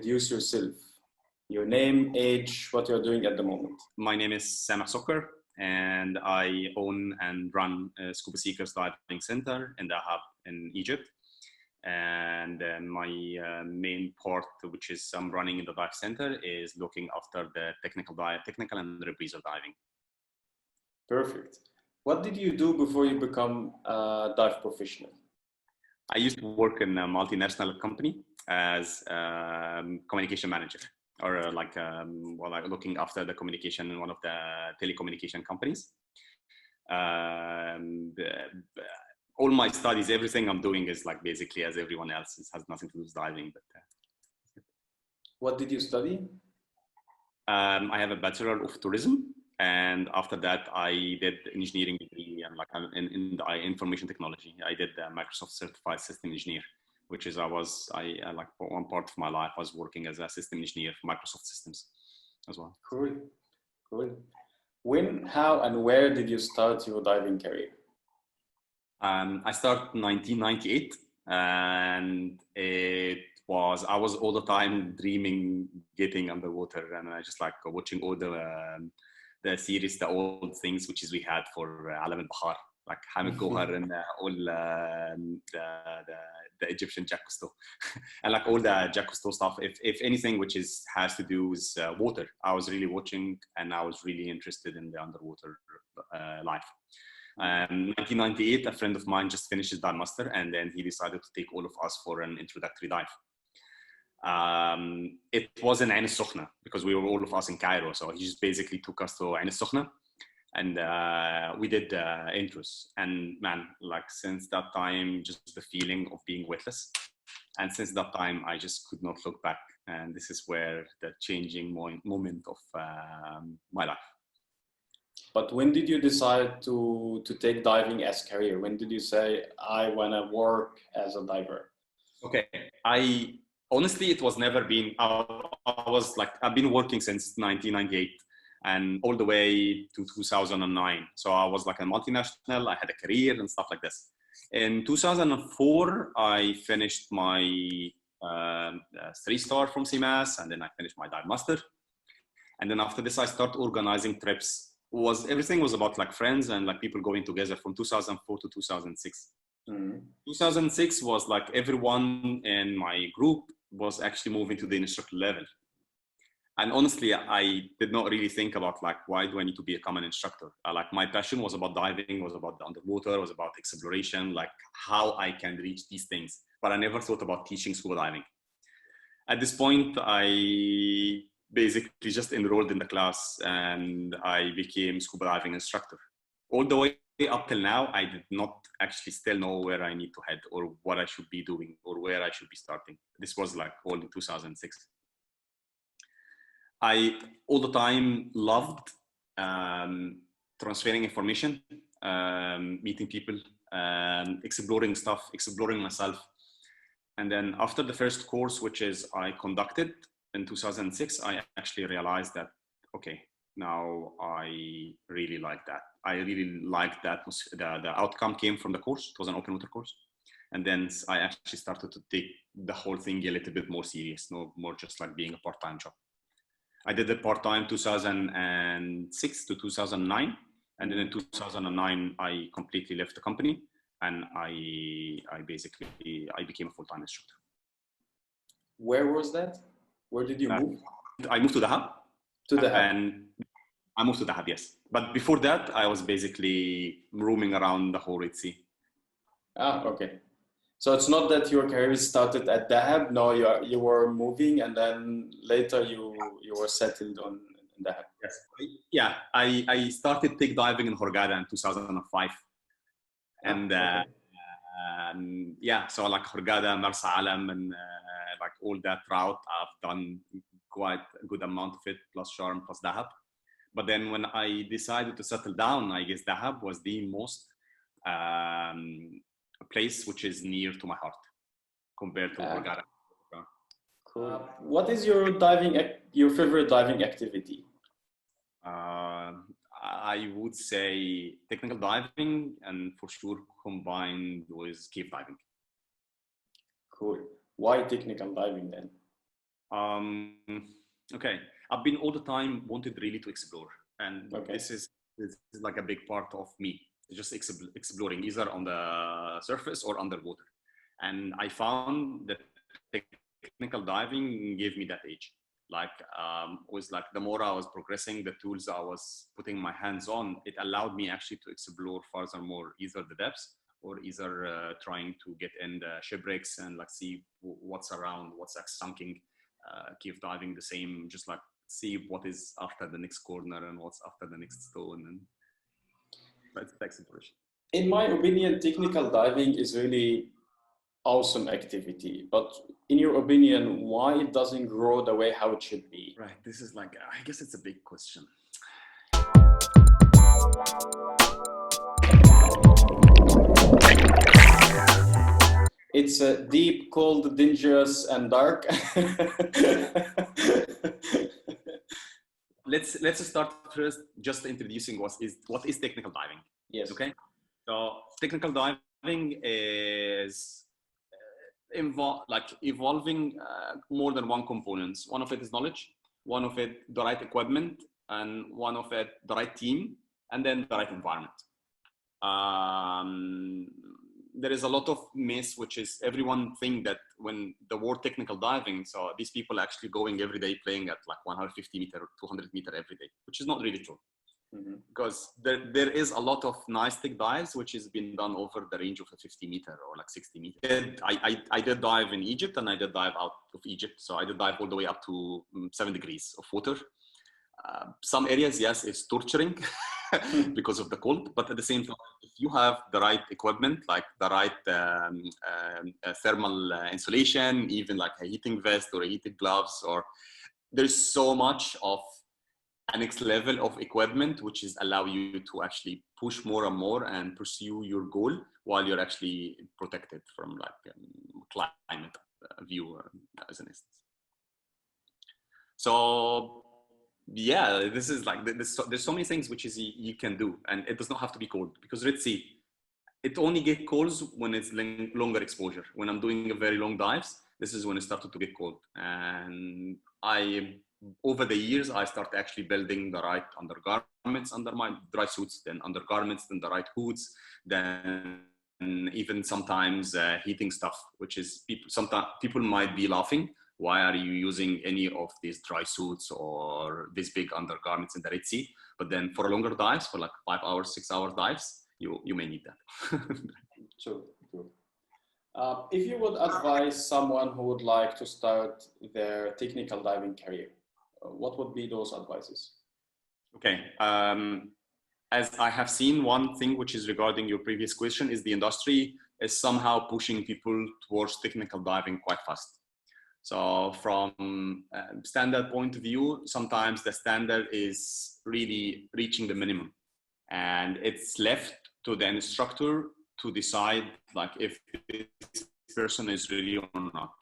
introduce yourself? Your name, age, what you're doing at the moment. My name is Sameh Soker, and I own and run a Scuba Seekers Diving Center in Dahab in Egypt. And my main part, which is I'm running in the dive center, is looking after the technical and reprisal diving. Perfect. What did you do before you become a dive professional? I used to work in a multinational company as a communication manager, or like looking after the communication in one of the telecommunication companies. All my studies, everything I'm doing is like basically as everyone else. It has nothing to do with diving. But what did you study? I have a Bachelor of Tourism, and after that I did engineering degree and like in the information technology. I did the Microsoft Certified System Engineer, which is I like for one part of my life I was working as a system engineer for Microsoft Systems as well. Cool. When, how, and where did you start your diving career? I started in 1998, and I was all the time dreaming getting underwater, and I just like watching all the series, the old things which is we had for Alam al-Bahar, like Hamid Gohar and all the Egyptian Jacques Cousteau and like all the Jacques Cousteau stuff. If anything which has to do with water, I was really watching, and I was really interested in the underwater life. 1998, a friend of mine just finished his dive master, and then he decided to take all of us for an introductory dive. It was in Ain al-Sokhna because we were all of us in Cairo, so he just basically took us to Ain al-Sokhna, and we did intros. And man, like since that time, just the feeling of being weightless, and since that time I just could not look back, and this is where the changing moment of my life. But when did you decide to take diving as career? When did you say, I want to work as a diver? Okay, honestly, it was never been, I've been working since 1998 and all the way to 2009. So I was like a multinational, I had a career and stuff like this. In 2004, I finished my 3-star from CMAS, and then I finished my dive master. And then after this, I started organizing trips. Everything was about like friends and like people going together from 2004 to 2006. 2006 was like everyone in my group was actually moving to the instructor level. And honestly, I did not really think about like, why do I need to become an instructor? Like my passion was about diving, was about the underwater, was about exploration, like how I can reach these things. But I never thought about teaching scuba diving. At this point, I basically just enrolled in the class and I became scuba diving instructor. All the way up till now, I did not actually still know where I need to head or what I should be doing or where I should be starting. This was like all in 2006. I all the time loved transferring information, meeting people, exploring stuff, exploring myself. And then after the first course, which is I conducted in 2006, I actually realized that, okay, now I really like that. I really liked that. The outcome came from the course. It was an open water course. And then I actually started to take the whole thing a little bit more serious, no more just like being a part-time job. I did it part-time 2006 to 2009. And then in 2009, I completely left the company and I became a full-time instructor. Where was that? Where did you move? I moved to Dahab. To Dahab. And I moved to Dahab, yes. But before that, I was basically roaming around the whole Red Sea. Ah, okay. So it's not that your career started at Dahab. No, you were moving, and then later you were settled on Dahab. Yes. Yeah, I started take diving in Hurghada in 2005, and okay. yeah, so like Hurghada, Marsa Alam, and like all that route, I've done quite a good amount of it, plus Sharm, plus Dahab. But then when I decided to settle down, I guess Dahab was the most place which is near to my heart compared to Hurghada. Cool. What is your favorite diving activity? I would say technical diving, and for sure combined with cave diving. Cool. Why technical diving then? Um, okay, I've been all the time wanted really to explore, and this is like a big part of me. Just exploring either on the surface or underwater, and I found that technical diving gave me that edge. Like was like the more I was progressing, the tools I was putting my hands on, it allowed me actually to explore furthermore either the depths or either trying to get in the shipwrecks and like see what's around, what's like sunking, cave diving the same, just like see what is after the next corner and what's after the next stone, and that's exploration. In my opinion, technical diving is really awesome activity, but in your opinion, why it doesn't grow the way how it should be? Right, this is like, I guess it's a big question. It's deep, cold, dangerous, and dark. Let's start first just introducing what is technical diving. Yes. Okay. So technical diving is evolving more than one components. One of it is knowledge, one of it the right equipment, and one of it the right team, and then the right environment. There is a lot of myths, which is everyone think that when the word technical diving, so these people actually going every day playing at like 150 meter, 200 meter every day, which is not really true. Mm-hmm. Because there is a lot of nice tech dives which has been done over the range of a 50 meter or like 60 meter. I did dive in Egypt and I did dive out of Egypt. So I did dive all the way up to 7 degrees of water. Some areas, yes, it's torturing because of the cold, but at the same time, if you have the right equipment, like the right thermal insulation, even like a heating vest or a heated gloves, or there's so much of a next level of equipment which is allow you to actually push more and more and pursue your goal while you're actually protected from like climate view as an instance. So yeah, this is like there's so many things which is you can do, and it does not have to be cold, because let's see, it only get cold when it's longer exposure. When I'm doing a very long dives, this is when it started to get cold, and over the years I started actually building the right undergarments under my dry suits, then undergarments, then the right hoods, then even sometimes heating stuff, which is sometimes people might be laughing, why are you using any of these dry suits or these big undergarments in the Red Sea? But then for longer dives, for like 5 hours, 6 hour dives, you may need that. True. If you would advise someone who would like to start their technical diving career, what would be those advices? Okay. As I have seen, one thing which is regarding your previous question is the industry is somehow pushing people towards technical diving quite fast. So from a standard point of view, sometimes the standard is really reaching the minimum, and it's left to the instructor to decide like if this person is really or not.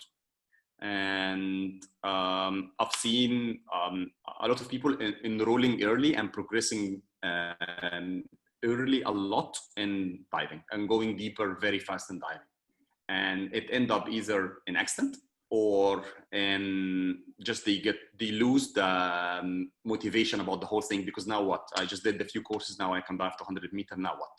And I've seen a lot of people enrolling early and progressing early a lot in diving and going deeper very fast in diving, and it end up either in accident or in just they lose the motivation about the whole thing, because now what? I just did a few courses, now I can dive to 100 meter, now what?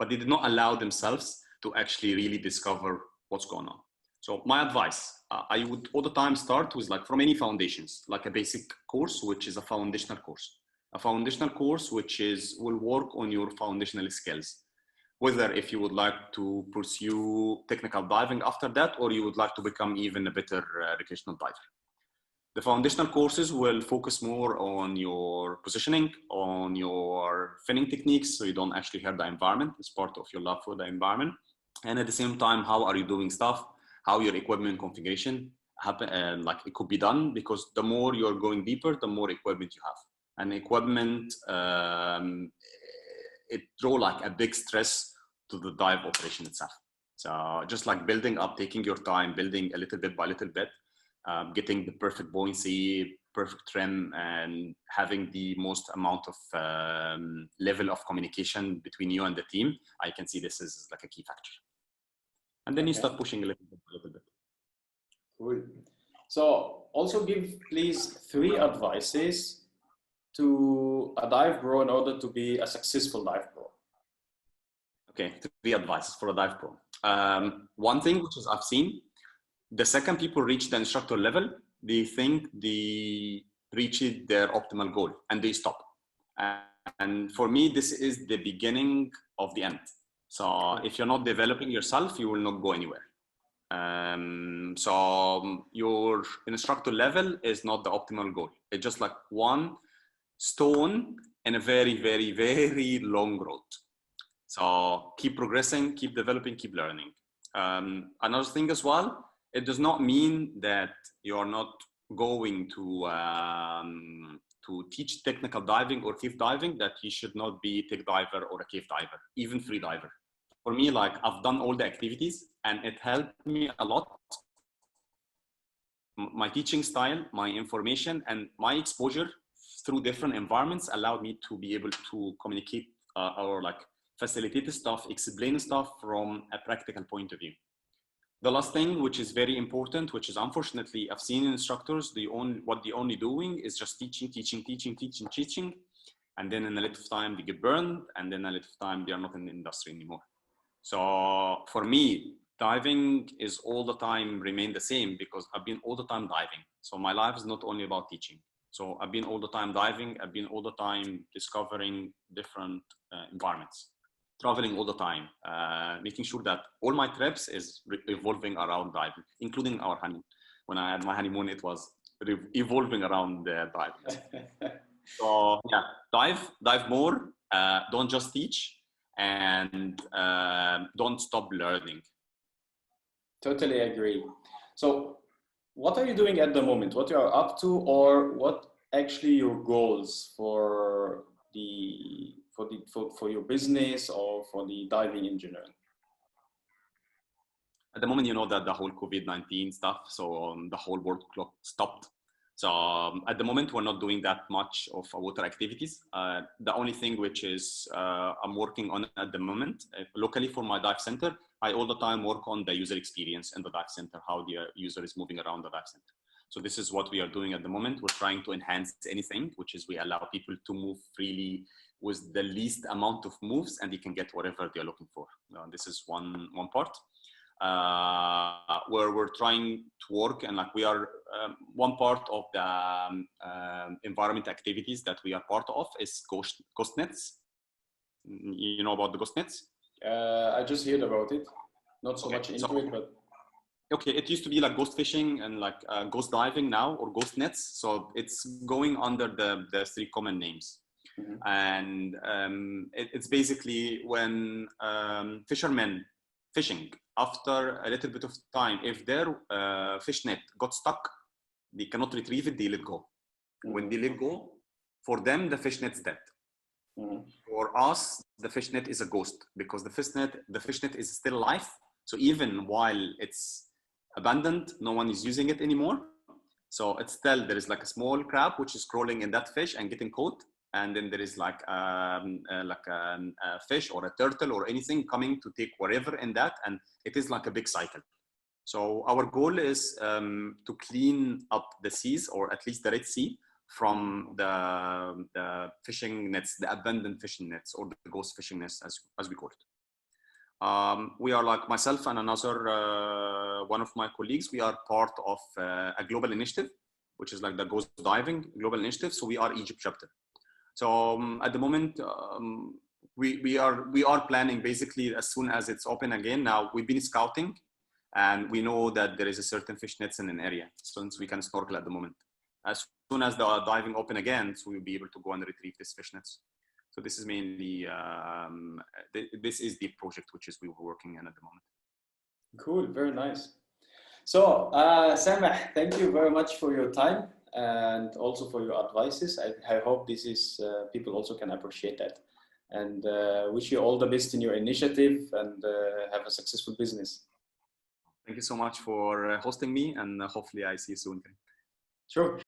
But they did not allow themselves to actually really discover what's going on. So my advice, I would all the time start with like from any foundations, like a basic course, which is a foundational course. A foundational course which will work on your foundational skills. Whether if you would like to pursue technical diving after that, or you would like to become even a better recreational diver. The foundational courses will focus more on your positioning, on your finning techniques, so you don't actually hurt the environment. It's part of your love for the environment. And at the same time, how are you doing stuff? How your equipment configuration happen, like it could be done, because the more you're going deeper, the more equipment you have. And equipment, it draw like a big stress to the dive operation itself. So just like building up, taking your time, building a little bit by little bit, getting the perfect buoyancy, perfect trim, and having the most amount of level of communication between you and the team, I can see this is like a key factor. And then you start pushing a little bit. Cool. So also give, please, 3 advices to a dive pro in order to be a successful dive pro. Okay, 3 advices for a dive pro. One thing which is I've seen, the second people reach the instructor level, they think they reached their optimal goal and they stop. And for me, this is the beginning of the end. So if you're not developing yourself, you will not go anywhere. So your instructor level is not the optimal goal. It's just like one stone in a very, very, very long road. So keep progressing, keep developing, keep learning. Another thing as well, it does not mean that you're not going to teach technical diving or cave diving, that you should not be a tech diver or a cave diver, even free diver. For me, like I've done all the activities and it helped me a lot. My teaching style, my information, and my exposure through different environments allowed me to be able to communicate or like facilitate stuff, explain stuff from a practical point of view. The last thing, which is very important, which is unfortunately I've seen instructors, what they're only doing is just teaching, and then in a little time they get burned, and then a little time they are not in the industry anymore. So for me, diving is all the time remain the same because I've been all the time diving. So my life is not only about teaching. So I've been all the time diving. I've been all the time discovering different environments, traveling all the time, making sure that all my trips is evolving around diving, including our honeymoon. When I had my honeymoon, it was evolving around diving. So yeah, dive more. Don't just teach, and don't stop learning. Totally agree. So what are you doing at the moment? What you are up to, or what actually your goals for your business or for the diving in general? At the moment, you know that the whole COVID-19 stuff, so the whole world clock stopped. So at the moment, we're not doing that much of water activities. The only thing which is I'm working on at the moment, locally for my dive center, I all the time work on the user experience in the dive center, how the user is moving around the dive center. So this is what we are doing at the moment. We're trying to enhance anything, which is we allow people to move freely with the least amount of moves, and they can get whatever they're looking for. This is one part. Where we're trying to work, and like we are one part of the environment activities that we are part of is ghost nets. You know about the ghost nets? I just heard about it, not so much into it, but okay, it used to be like ghost fishing and like ghost diving now, or ghost nets. So it's going under the 3 common names. Mm-hmm. And it's basically when fishermen fishing, after a little bit of time, if their fish net got stuck, they cannot retrieve it, they let go. Mm-hmm. When they let go, for them, the fish net's dead. Mm-hmm. For us, the fish net is a ghost because the fish net is still alive. So even while it's abandoned, no one is using it anymore. So it's still, there is like a small crab which is crawling in that fish and getting caught. And then there is like a fish or a turtle or anything coming to take whatever in that. And it is like a big cycle. So our goal is to clean up the seas, or at least the Red Sea, from the fishing nets, the abandoned fishing nets, or the ghost fishing nets, as we call it. We are like myself and another one of my colleagues. We are part of a global initiative, which is like the ghost diving global initiative. So we are Egypt chapter. So at the moment, we are planning basically as soon as it's open again. Now we've been scouting, and we know that there is a certain fish nets in an area, since we can snorkel at the moment. As soon as the diving open again, so we'll be able to go and retrieve these fish nets. So this is mainly this is the project which is we were working in at the moment. Cool, very nice. So Sameh, thank you very much for your time and also for your advices. I hope this is people also can appreciate that, and wish you all the best in your initiative, and have a successful business. Thank you so much for hosting me, and hopefully I see you soon. Sure.